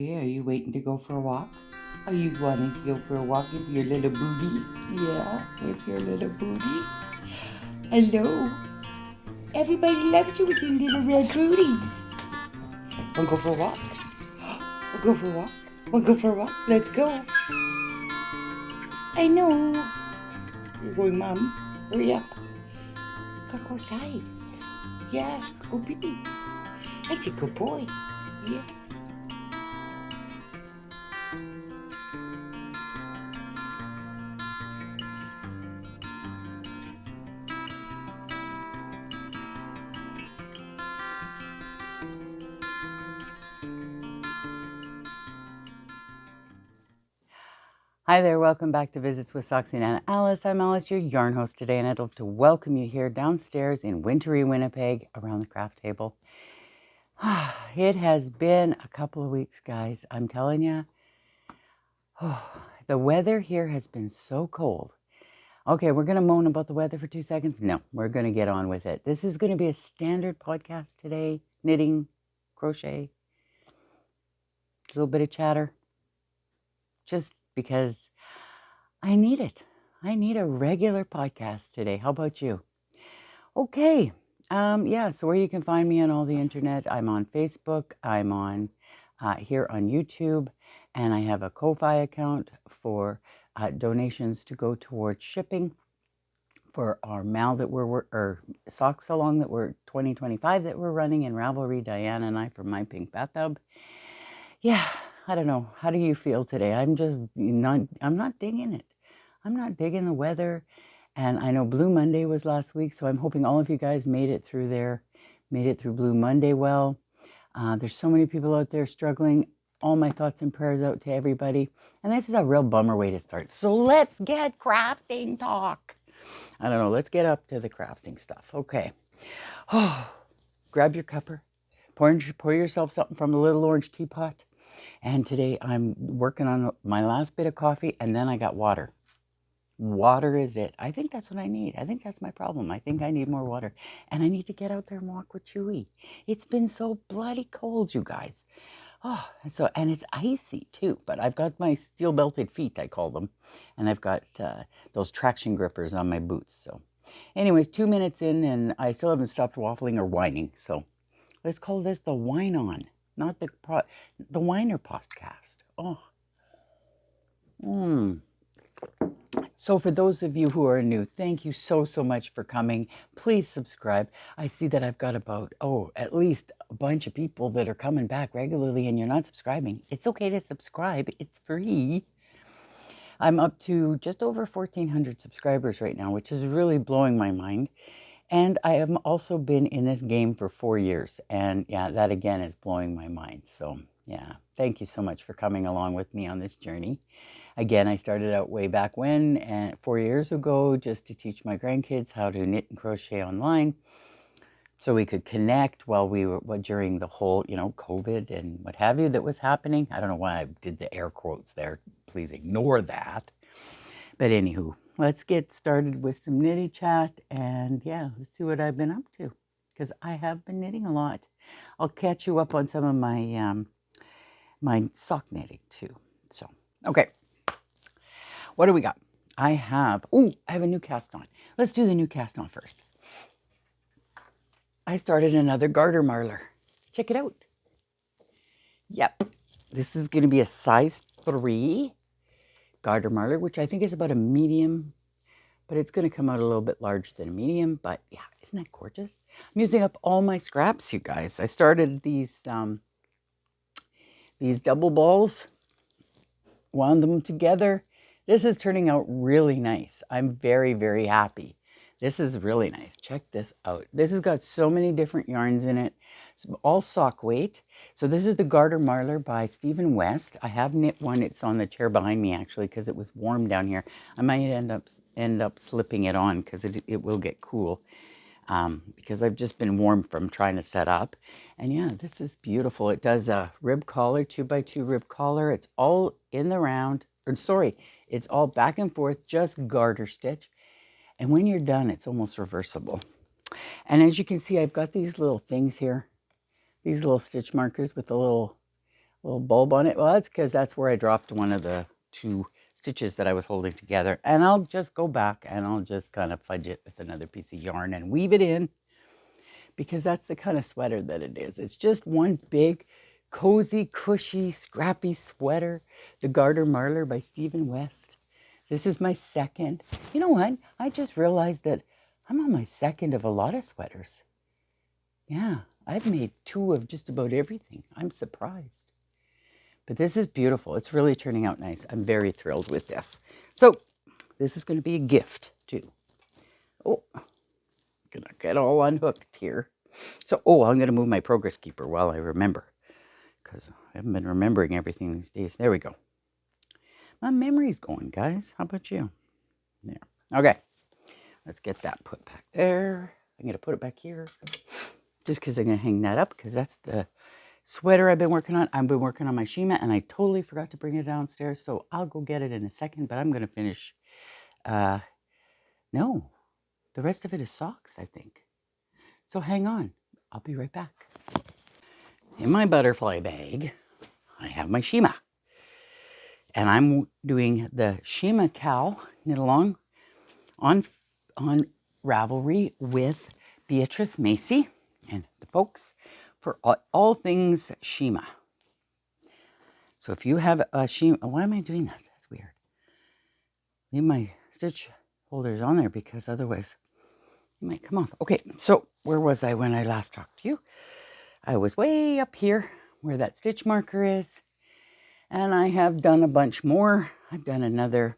Yeah, are you waiting to go for a walk? Are you wanting to go for a walk with your little booties? Yeah, with your little booties. Hello. Everybody loves you with your little red booties. Wanna go for a walk? Wanna go for a walk? Wanna go for a walk? Let's go. I know. You're going, Mom. Hurry up. Gotta go outside. Yeah, go pee pee. That's a good boy. Yeah. Hi there, welcome back to Visits with SoxyNana Alice. I'm Alice, your yarn host today, and I'd love to welcome you here downstairs in wintry Winnipeg around the craft table. It has been a couple of weeks, guys. I'm telling you, the weather here has been so cold. Okay, we're going to moan about the weather for 2 seconds. No, we're going to get on with it. This is going to be a standard podcast today. Knitting, crochet, a little bit of chatter. Just because I need it. I need a regular podcast today. How about you? Okay. So where you can find me on all the internet, I'm on Facebook, I'm on here on YouTube, and I have a Ko-Fi account for donations to go towards shipping for our mail that or Sox-a-long that we're 2025 that we're running in Ravelry, Diane and I for My Pink Bathtub. Yeah, I don't know. How do you feel today? I'm not digging it. I'm not digging the weather. And I know Blue Monday was last week, so I'm hoping all of you guys made it through Blue Monday well. There's so many people out there struggling. All my thoughts and prayers out to everybody. And this is a real bummer way to start. So let's get crafting talk. I don't know. Let's get up to the crafting stuff. Okay. Oh, grab your cupper. Pour yourself something from a little orange teapot. And today I'm working on my last bit of coffee, and then I got water. Water is it. I think that's what I need. I think that's my problem. I think I need more water. And I need to get out there and walk with Chewy. It's been so bloody cold, you guys. Oh, and it's icy too. But I've got my steel-belted feet, I call them. And I've got those traction grippers on my boots. So anyways, 2 minutes in, and I still haven't stopped waffling or whining. So let's call this the Whine On, not the Whiner podcast. Oh. So for those of you who are new, thank you so much for coming. Please subscribe. I see that I've got about, at least a bunch of people that are coming back regularly and you're not subscribing. It's okay to subscribe. It's free. I'm up to just over 1,400 subscribers right now, which is really blowing my mind. And I have also been in this game for 4 years. And yeah, that again is blowing my mind. So yeah, thank you so much for coming along with me on this journey. Again, I started out way back when, and 4 years ago, just to teach my grandkids how to knit and crochet online, so we could connect while during the whole, COVID and what have you that was happening. I don't know why I did the air quotes there. Please ignore that. But anywho, let's get started with some knitty chat, and yeah, let's see what I've been up to, because I have been knitting a lot. I'll catch you up on some of my my sock knitting too. So, okay. What do we got? I have a new cast on. Let's do the new cast on first. I started another garter marler. Check it out. Yep. This is going to be a size 3 garter marler, which I think is about a medium, but it's going to come out a little bit larger than a medium. But yeah, isn't that gorgeous? I'm using up all my scraps, you guys. I started these double balls, wound them together. This is turning out really nice. I'm very, very happy. This is really nice. Check this out. This has got so many different yarns in it. It's all sock weight. So this is the Garter Marler by Stephen West. I have knit one. It's on the chair behind me actually because it was warm down here. I might end up slipping it on because it will get cool. Because I've just been warm from trying to set up. And yeah, this is beautiful. It does a rib collar, 2x2 rib collar. It's all in the round, it's all back and forth, just garter stitch. And when you're done, it's almost reversible. And as you can see, I've got these little things here, these little stitch markers with a little little bulb on it. Well, that's because that's where I dropped one of the 2 stitches that I was holding together. And I'll just go back and I'll just kind of fudge it with another piece of yarn and weave it in, because that's the kind of sweater that it is. It's just one big, cozy, cushy, scrappy sweater. The Garter Marler by Stephen West. This is my second. You know what? I just realized that I'm on my second of a lot of sweaters. Yeah, I've made 2 of just about everything. I'm surprised. But this is beautiful. It's really turning out nice. I'm very thrilled with this. So this is going to be a gift too. Oh, gonna get all unhooked here. So, I'm going to move my progress keeper while I remember, because I haven't been remembering everything these days. There we go. My memory's going, guys. How about you? There. Okay. Let's get that put back there. I'm going to put it back here just because I'm going to hang that up, because that's the sweater I've been working on. I've been working on my Shima, and I totally forgot to bring it downstairs, so I'll go get it in a second, but I'm going to finish. No, the rest of it is socks, I think. So hang on. I'll be right back. In my butterfly bag, I have my Shima. And I'm doing the Shima cow knit along on Ravelry with Beatrice, Mase, and the folks for all things Shima. So if you have a Shima, why am I doing that? That's weird. Leave my stitch holders on there, because otherwise it might come off. Okay, so where was I when I last talked to you? I was way up here where that stitch marker is. And I have done a bunch more. I've done another,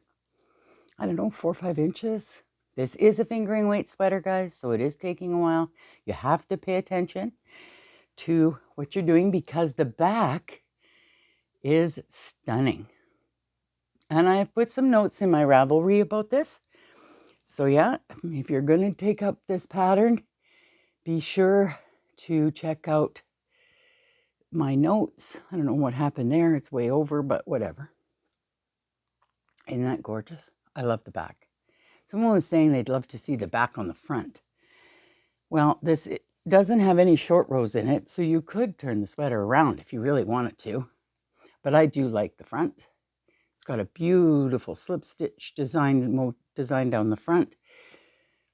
I don't know, 4 or 5 inches. This is a fingering weight sweater, guys, so it is taking a while. You have to pay attention to what you're doing, because the back is stunning. And I have put some notes in my Ravelry about this. So yeah, if you're going to take up this pattern, be sure to check out my notes. I don't know what happened there. It's way over, but whatever. Isn't that gorgeous? I love the back. Someone was saying they'd love to see the back on the front. Well, this doesn't have any short rows in it, so you could turn the sweater around if you really wanted to. But I do like the front. It's got a beautiful slip stitch design down the front.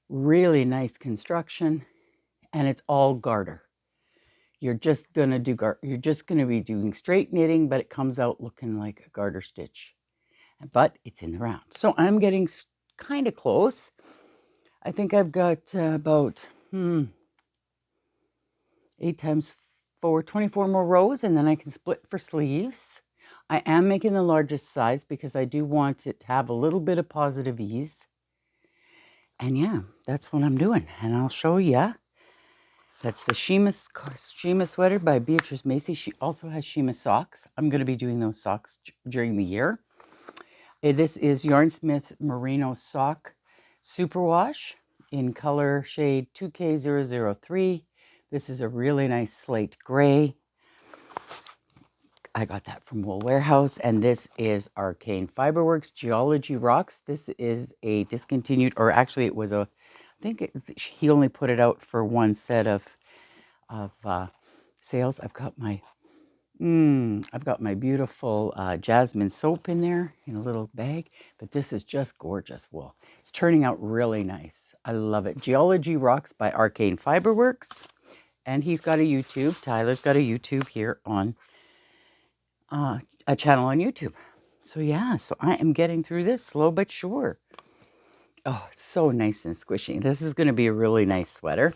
Really nice construction, and it's all garter. You're just gonna be doing straight knitting, but it comes out looking like a garter stitch. But it's in the round. So I'm getting kind of close. I think I've got about 8 times 4, 24 more rows, and then I can split for sleeves. I am making the largest size because I do want it to have a little bit of positive ease. And yeah, that's what I'm doing. And I'll show you. That's the Shima sweater by Beatrice Mase. She also has Shima socks. I'm going to be doing those socks during the year. This is Yarnsmith Merino Sock Superwash in color shade 2K003. This is a really nice slate gray. I got that from Wool Warehouse. And this is Arcane Fiberworks Geology Rocks. This is a discontinued, or actually it was he only put it out for one set of sales. I've got my beautiful jasmine soap in there in a little bag, but this is just gorgeous wool. It's turning out really nice. I love it. Geology Rocks by Arcane Fiberworks. And he's got a YouTube. Tyler's got a YouTube here on a channel on YouTube. So yeah, so I am getting through this slow but sure. Oh, it's so nice and squishy. This is going to be a really nice sweater.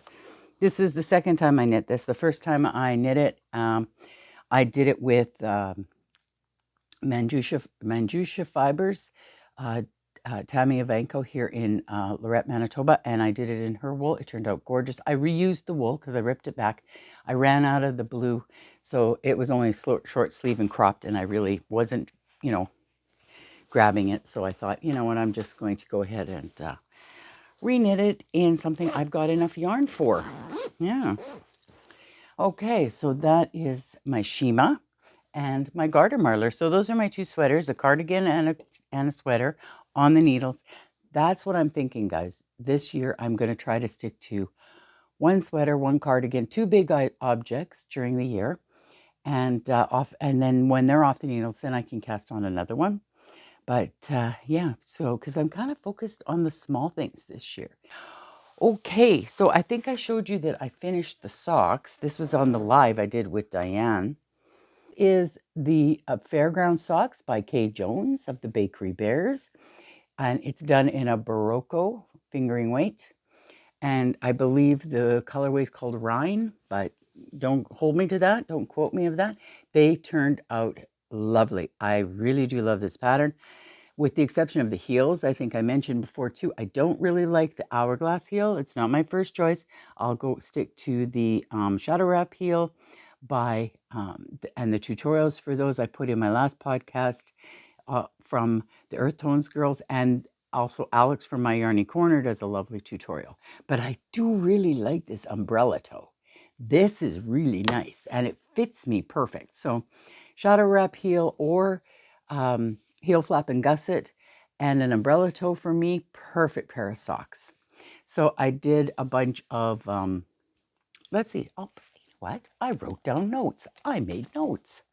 This is the second time I knit this. The first time I knit it, I did it with Manjusha Fibers, Tammy Ivanko here in Lorette, Manitoba, and I did it in her wool. It turned out gorgeous. I reused the wool because I ripped it back. I ran out of the blue, so it was only short sleeve and cropped, and I really wasn't, grabbing it. So I thought, you know what, I'm just going to go ahead and re-knit it in something I've got enough yarn for. Yeah. Okay, so that is my Shima and my Garter Marler. So those are my 2 sweaters, a cardigan and a sweater on the needles. That's what I'm thinking, guys. This year, I'm going to try to stick to 1 sweater, 1 cardigan, 2 big objects during the year, And and then when they're off the needles, then I can cast on another one. But yeah, so because I'm kind of focused on the small things this year. Okay, so I think I showed you that I finished the socks. This was on the live I did with Diane. Is the Fairground Socks by Kay Jones of the Bakery Bears. And it's done in a Barocco fingering weight. And I believe the colorway is called Rhine, but don't hold me to that. Don't quote me of that. They turned out lovely. I really do love this pattern. With the exception of the heels, I think I mentioned before too, I don't really like the hourglass heel. It's not my first choice. I'll go stick to the shadow wrap heel and the tutorials for those I put in my last podcast from the Earth Tones girls, and also Alex from My Yarny Corner does a lovely tutorial. But I do really like this umbrella toe. This is really nice and it fits me perfect. So shadow wrap heel or heel flap and gusset and an umbrella toe for me, perfect pair of socks. So I did a bunch of, let's see, oh, what? I wrote down notes. I made notes.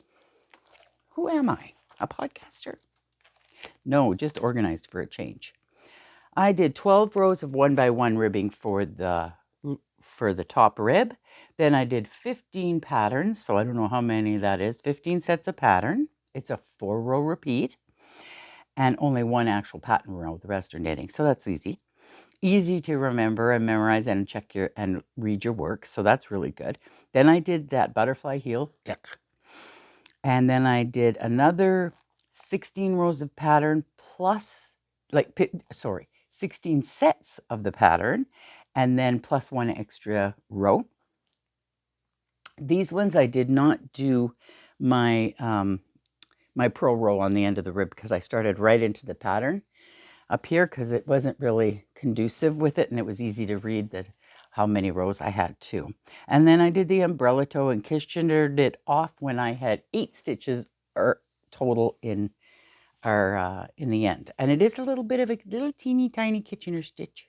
Who am I? A podcaster? No, just organized for a change. I did 12 rows of 1x1 ribbing for the top rib. Then I did 15 patterns, so I don't know how many that is. 15 sets of pattern. It's a 4-row repeat and only one actual pattern row. The rest are knitting, so that's easy. Easy to remember and memorize and check and read your work, so that's really good. Then I did that butterfly heel. And then I did another 16 rows of pattern plus, 16 sets of the pattern, and then plus one extra row. These ones I did not do my my purl row on the end of the rib because I started right into the pattern up here because it wasn't really conducive with it, and it was easy to read how many rows I had too. And then I did the umbrella toe and Kitchenered it off when I had 8 stitches total in the end. And it is a little bit of a little teeny tiny Kitchener stitch.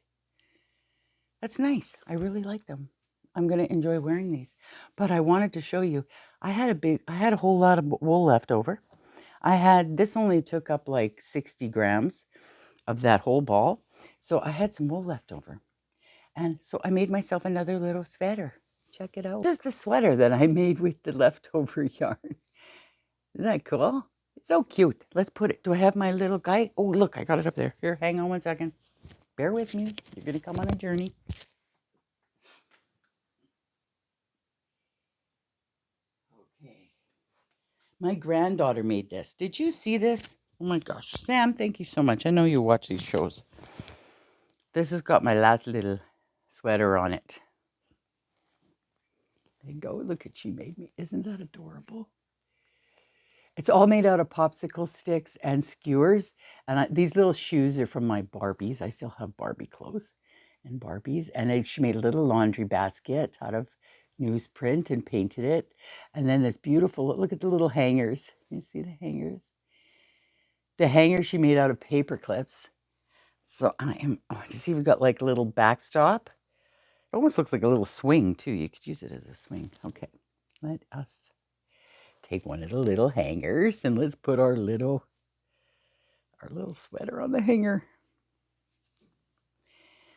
That's nice. I really like them. I'm going to enjoy wearing these. But I wanted to show you, I had a whole lot of wool left over. This only took up like 60 grams of that whole ball. So I had some wool left over. And so I made myself another little sweater. Check it out. This is the sweater that I made with the leftover yarn. Isn't that cool? It's so cute. Let's put it. Do I have my little guy? Oh, look, I got it up there. Here, hang on one second. Bear with me. You're going to come on a journey. Okay. My granddaughter made this. Did you see this? Oh my gosh. Sam, thank you so much. I know you watch these shows. This has got my last little sweater on it. There you go. Look at she made me. Isn't that adorable? It's all made out of popsicle sticks and skewers. And these little shoes are from my Barbies. I still have Barbie clothes and Barbies. And she made a little laundry basket out of newsprint and painted it. And then this beautiful, look at the little hangers. You see the hangers? The hanger she made out of paper clips. So you see we've got like a little backstop. It almost looks like a little swing too. You could use it as a swing. Okay, let us take one of the little hangers and let's put our little sweater on the hanger.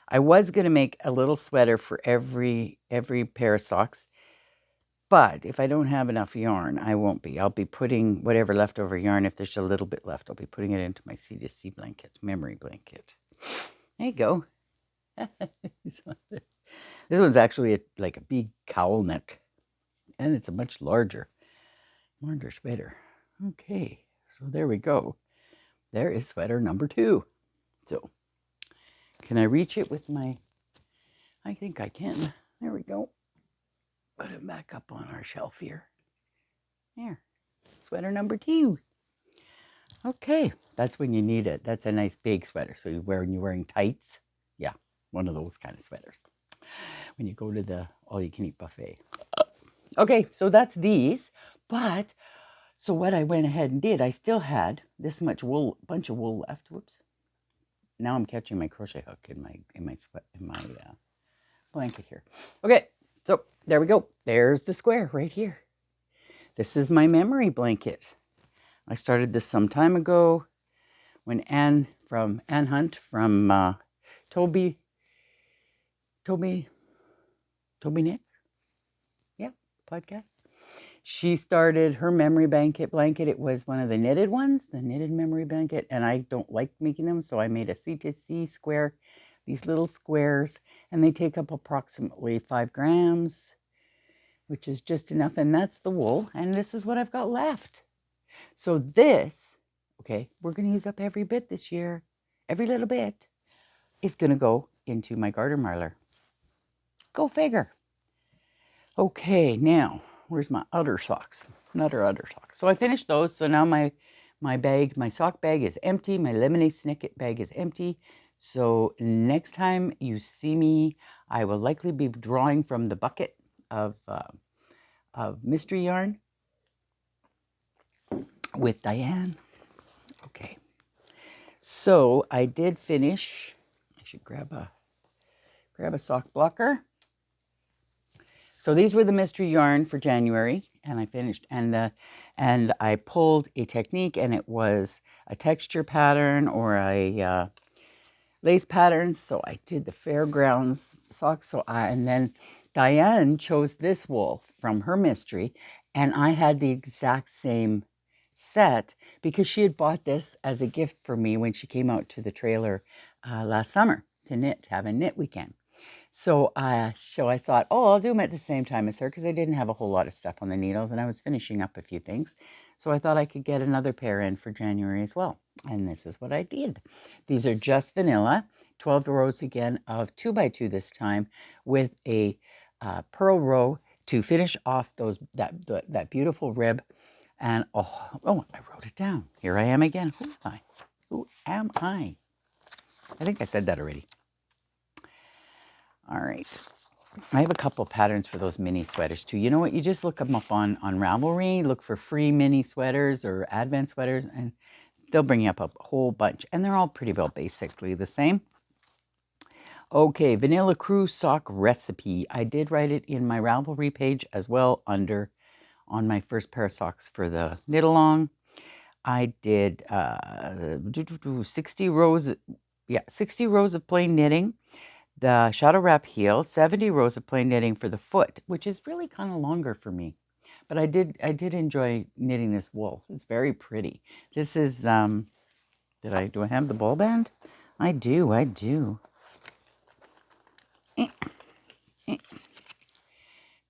I was going to make a little sweater for every pair of socks, but if I don't have enough yarn, I won't be. I'll be putting whatever leftover yarn, if there's a little bit left, I'll be putting it into my C2C blanket, memory blanket. There you go. This one's actually like a big cowl neck, and it's a much larger sweater. Okay, so there we go. There is sweater number 2. So, can I reach it with my, I think I can. There we go. Put it back up on our shelf here. There, sweater number 2. Okay, that's when you need it. That's a nice big sweater. So when you're wearing tights, yeah, one of those kind of sweaters. When you go to the all-you-can-eat buffet. Okay, so that's these. But, so what I went ahead and did, I still had this much wool, bunch of wool left. Whoops. Now I'm catching my crochet hook in my blanket here. Okay, so there we go. There's the square right here. This is my memory blanket. I started this some time ago when Anne Hunt from Toby Knits, yeah, podcast. She started her memory blanket. It was one of the knitted ones, the knitted memory blanket, and I don't like making them, so I made a C2C square, these little squares, and they take up approximately 5 grams, which is just enough, and that's the wool, and this is what I've got left. So this, okay, we're going to use up every bit this year. Every little bit is going to go into my garter marler. Go figure. Okay, now, where's my other socks? Another other socks. So I finished those. So now my sock bag is empty. My lemonade snicket bag is empty. So next time you see me, I will likely be drawing from the bucket of mystery yarn with Diane. Okay. So I did finish. I should grab a sock blocker. So these were the mystery yarn for January, and I finished, and I pulled a technique, and it was a texture pattern or a lace pattern. So I did the fairgrounds socks. And then Diane chose this wool from her mystery, and I had the exact same set because she had bought this as a gift for me when she came out to the trailer last summer to have a knit weekend. So I thought, oh, I'll do them at the same time as her because I didn't have a whole lot of stuff on the needles and I was finishing up a few things. So I thought I could get another pair in for January as well. And this is what I did. These are just vanilla, 12 rows again of 2x2 this time with a purl row to finish off that beautiful rib. And oh, I wrote it down. Here I am again. Who am I? Who am I? I think I said that already. All right. I have a couple patterns for those mini sweaters too. You know what? You just look them up on Ravelry, look for free mini sweaters or advent sweaters, and they'll bring you up a whole bunch. And they're all pretty well basically the same. Okay, Vanilla Crew sock recipe. I did write it in my Ravelry page as well on my first pair of socks for the knit along. I did 60 rows, 60 rows of plain knitting. The shadow wrap heel, 70 rows of plain knitting for the foot, which is really kind of longer for me. But I did enjoy knitting this wool. It's very pretty. This is, do I have the ball band? I do.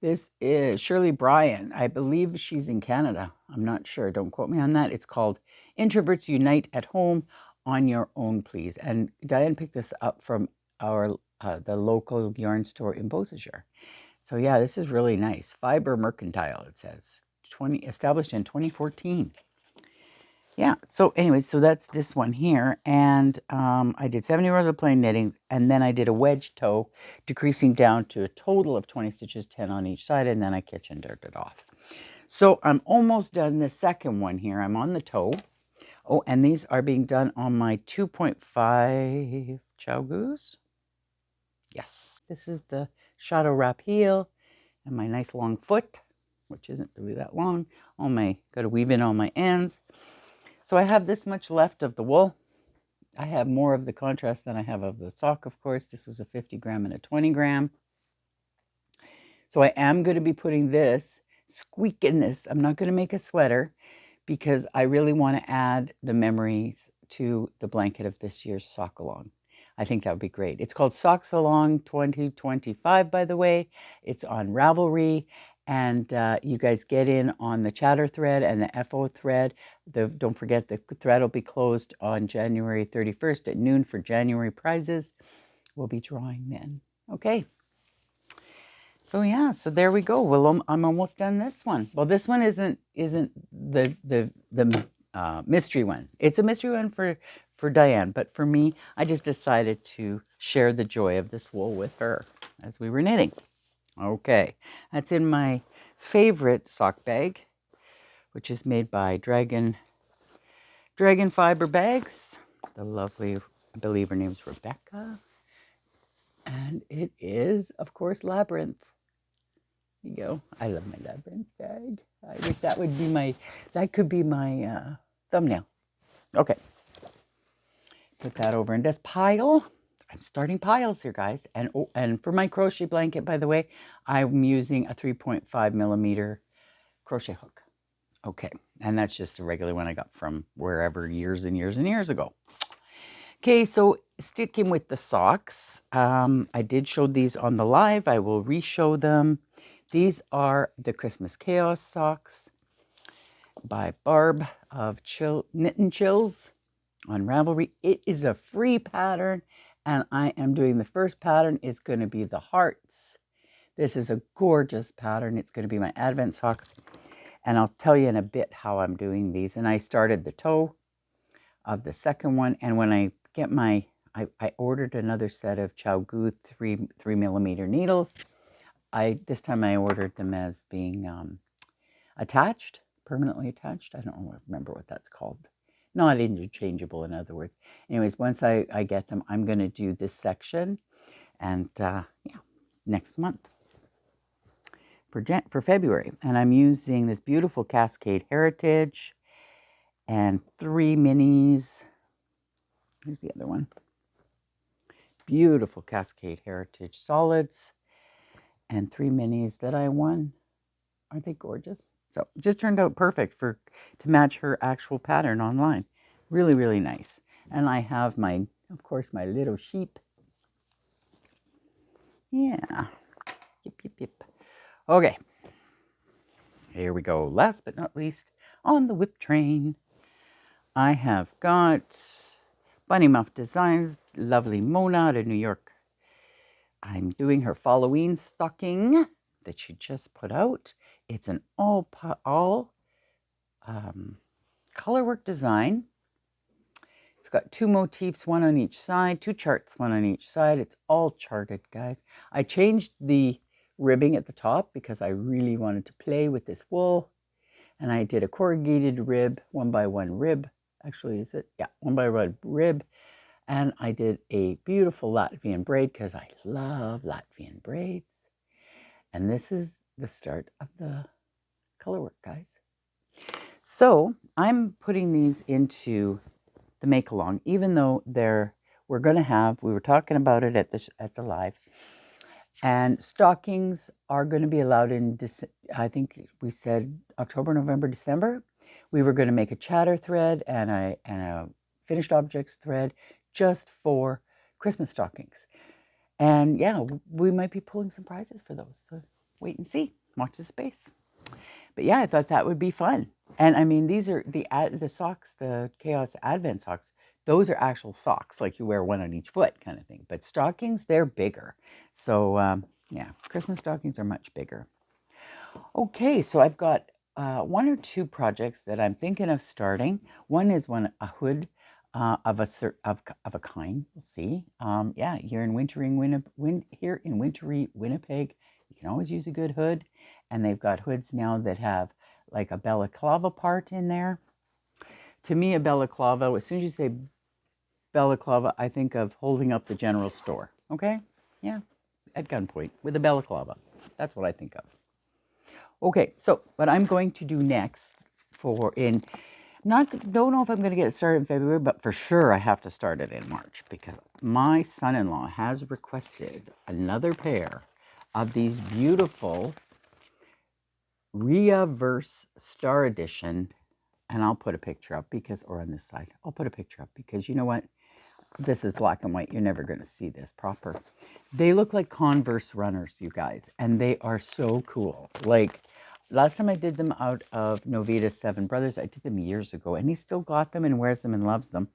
This is Shirley Bryan. I believe she's in Canada. I'm not sure. Don't quote me on that. It's called Introverts Unite at Home on Your Own, Please. And Diane picked this up from the local yarn store in Beausejour. So yeah, this is really nice. Fiber Mercantile, it says. Established in 2014. Yeah, so anyways, so that's this one here. And I did 70 rows of plain knitting, and then I did a wedge toe, decreasing down to a total of 20 stitches, 10 on each side, and then I kitchen dirted off. So I'm almost done the second one here. I'm on the toe. Oh, and these are being done on my 2.5 Chow Goose. Yes, this is the shadow wrap heel and my nice long foot, which isn't really that long. Got to weave in all my ends. So I have this much left of the wool. I have more of the contrast than I have of the sock, of course. This was a 50 gram and a 20 gram. So I am going to be putting this, squeaking this. I'm not going to make a sweater because I really want to add the memories to the blanket of this year's Sox-a-long. I think that would be great. It's called Sox-a-long 2025, by the way. It's on Ravelry. And you guys get in on the chatter thread and the FO thread. Don't forget, the thread will be closed on January 31st at noon for January prizes. We'll be drawing then. Okay. So yeah, so there we go. Well, I'm almost done this one. Well, this one isn't the mystery one. It's a mystery one for Diane, but for me, I just decided to share the joy of this wool with her as we were knitting. Okay, that's in my favorite sock bag, which is made by Dragon Fiber Bags. The lovely, I believe her name's Rebecca. And it is, of course, Labyrinth. There you go. I love my Labyrinth bag. I wish that would be that could be my thumbnail. Okay. Put that over in this pile. I'm starting piles here, guys. And for my crochet blanket, by the way, I'm using a 3.5 millimeter crochet hook. Okay, and that's just a regular one I got from wherever years and years and years ago. Okay, so sticking with the socks, I did show these on the live. I will re-show them. These are the Christmas Chaos socks by Barb of Knit and Chills on Ravelry. It is a free pattern, and I am doing the first pattern. It's going to be the hearts. This is a gorgeous pattern. It's going to be my Advent socks, and I'll tell you in a bit how I'm doing these. And I started the toe of the second one, and when I get I ordered another set of Chow-Gu 3 millimeter needles. This time I ordered them as being attached, permanently attached. I don't remember what that's called. Not interchangeable, in other words. Anyways, once I get them, I'm going to do this section, and yeah, next month for February. And I'm using this beautiful Cascade Heritage and 3 minis. Here's the other one. Beautiful Cascade Heritage solids and 3 minis that I won. Aren't they gorgeous? So it just turned out perfect to match her actual pattern online. Really, really nice. And I have of course, my little sheep. Yeah. Yip, yip, yip. Okay. Here we go. Last but not least, on the whip train, I have got Bunnymuff Designs, lovely Mona out of New York. I'm doing her Halloween stocking that she just put out. It's an all colorwork design. It's got 2 motifs, one on each side, 2 charts, one on each side. It's all charted, guys. I changed the ribbing at the top because I really wanted to play with this wool. And I did a corrugated rib, 1x1 rib. Actually, is it? Yeah, 1x1 rib. And I did a beautiful Latvian braid because I love Latvian braids. And this is the start of the colorwork, guys. So I'm putting these into the make along, even though we were talking about it at the live, and stockings are going to be allowed in, I think we said October, November, December. We were going to make a chatter thread and a finished objects thread just for Christmas stockings. And yeah, we might be pulling some prizes for those. So wait and see. Watch the space. But yeah, I thought that would be fun. And I mean, these are the socks, the Chaos Advent socks. Those are actual socks, like you wear one on each foot kind of thing. But stockings, they're bigger. So yeah, Christmas stockings are much bigger. Okay, so I've got 1 or 2 projects that I'm thinking of starting. One is a hood of a kind. We'll see. Yeah, here in wintry Winnipeg, you can always use a good hood. And they've got hoods now that have like a balaclava part in there. To me, a balaclava, as soon as you say balaclava, I think of holding up the general store. Okay? Yeah, at gunpoint with a balaclava. That's what I think of. Okay, so what I'm going to do next don't know if I'm going to get it started in February, but for sure I have to start it in March because my son-in-law has requested another pair of these beautiful Reverse Star Edition, and I'll put a picture up or on this side, I'll put a picture up because you know what? This is black and white. You're never going to see this proper. They look like Converse runners, you guys, and they are so cool. Like, last time I did them out of Novita's 7 Brothers, I did them years ago, and he still got them and wears them and loves them.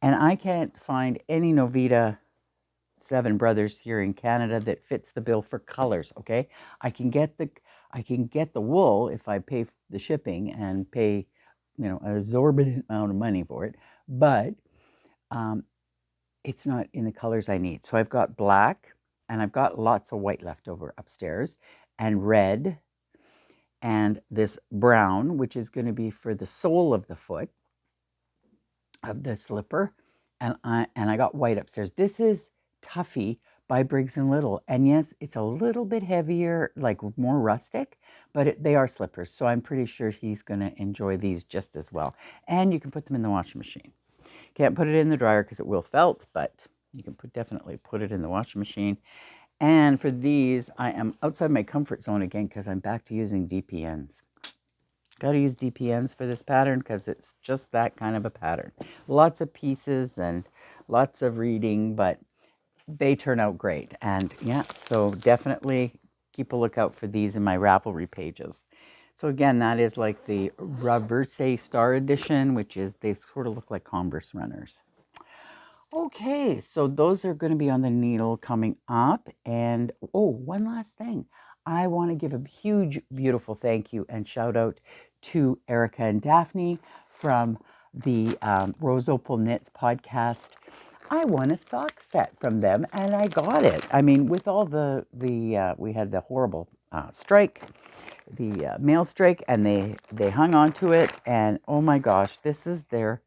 And I can't find any Novita 7 Brothers here in Canada that fits the bill for colors, okay? I can get the wool if I pay the shipping and pay, an exorbitant amount of money for it, but it's not in the colors I need. So I've got black, and I've got lots of white left over upstairs, and red, and this brown, which is going to be for the sole of the foot of the slipper, and I got white upstairs. This is Tuffy by Briggs & Little. And yes, it's a little bit heavier, like more rustic, but they are slippers. So I'm pretty sure he's going to enjoy these just as well. And you can put them in the washing machine. Can't put it in the dryer because it will felt, but you can definitely put it in the washing machine. And for these, I am outside my comfort zone again because I'm back to using DPNs. Got to use DPNs for this pattern because it's just that kind of a pattern. Lots of pieces and lots of reading, but they turn out great. And yeah, so definitely keep a lookout for these in my Ravelry pages. So again, that is like the Ravelry Star Edition, which is, they sort of look like Converse runners. Okay, so those are going to be on the needle coming up. And oh, one last thing. I want to give a huge, beautiful thank you and shout out to Erica and Daphne from the Rose Opal Knits podcast. I won a sock set from them and I got it. I mean, with all we had the horrible strike, the mail strike, and they hung on to it. And oh my gosh, this is their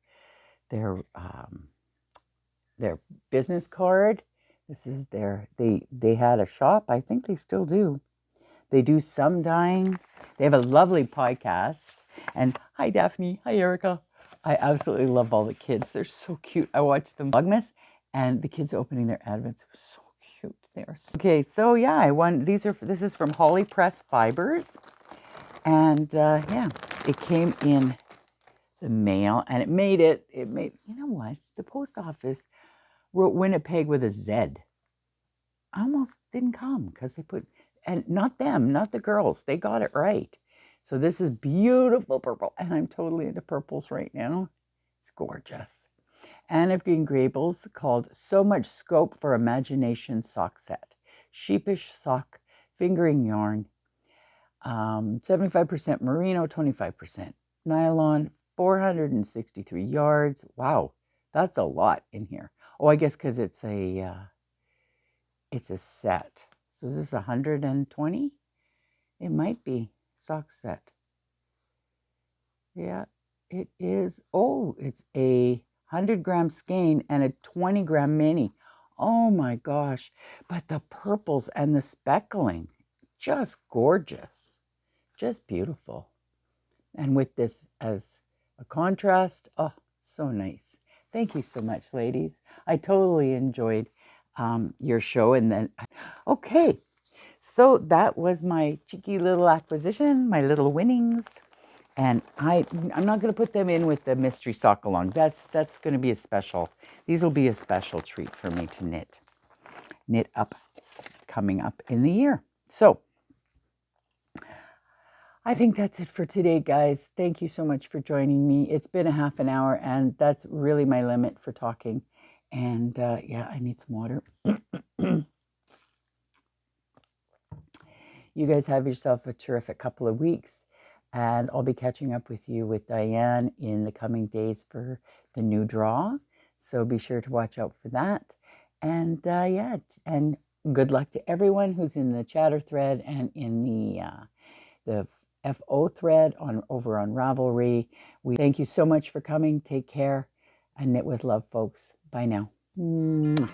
business card. This is they had a shop. I think they still do. They do some dyeing. They have a lovely podcast. And hi, Daphne. Hi, Erica. I absolutely love all the kids. They're so cute. I watched them Vlogmas and the kids opening their advents. It was so cute. They are so... Okay, so yeah, I won. This is from Holly Press Fibers. And yeah, it came in the mail and it made, you know what? The post office wrote Winnipeg with a Z. I almost didn't come because they put, and not them, not the girls. They got it right. So this is beautiful purple, and I'm totally into purples right now. It's gorgeous. Anne of Green Gables called So Much Scope for Imagination sock set. Sheepish sock fingering yarn. 75% merino, 25% nylon, 463 yards. Wow, that's a lot in here. Oh, I guess because it's a set. So is this 120? It might be sock set. Yeah, it is. Oh, it's a 100-gram skein and a 20-gram mini. Oh my gosh. But the purples and the speckling, just gorgeous. Just beautiful. And with this as a contrast, oh, so nice. Thank you so much, ladies. I totally enjoyed your show. And then, okay, so that was my cheeky little acquisition, my little winnings. And I'm not going to put them in with the mystery Sox-a-long. That's going to be a special. These will be a special treat for me to knit up coming up in the year. So I think that's it for today, guys. Thank you so much for joining me. It's been a half an hour, and that's really my limit for talking. And yeah, I need some water. You guys have yourself a terrific couple of weeks, and I'll be catching up with you with Diane in the coming days for the new draw. So be sure to watch out for that. And yeah, and good luck to everyone who's in the chatter thread and in the FO thread over on Ravelry. We thank you so much for coming. Take care and knit with love, folks. Bye now. Mwah.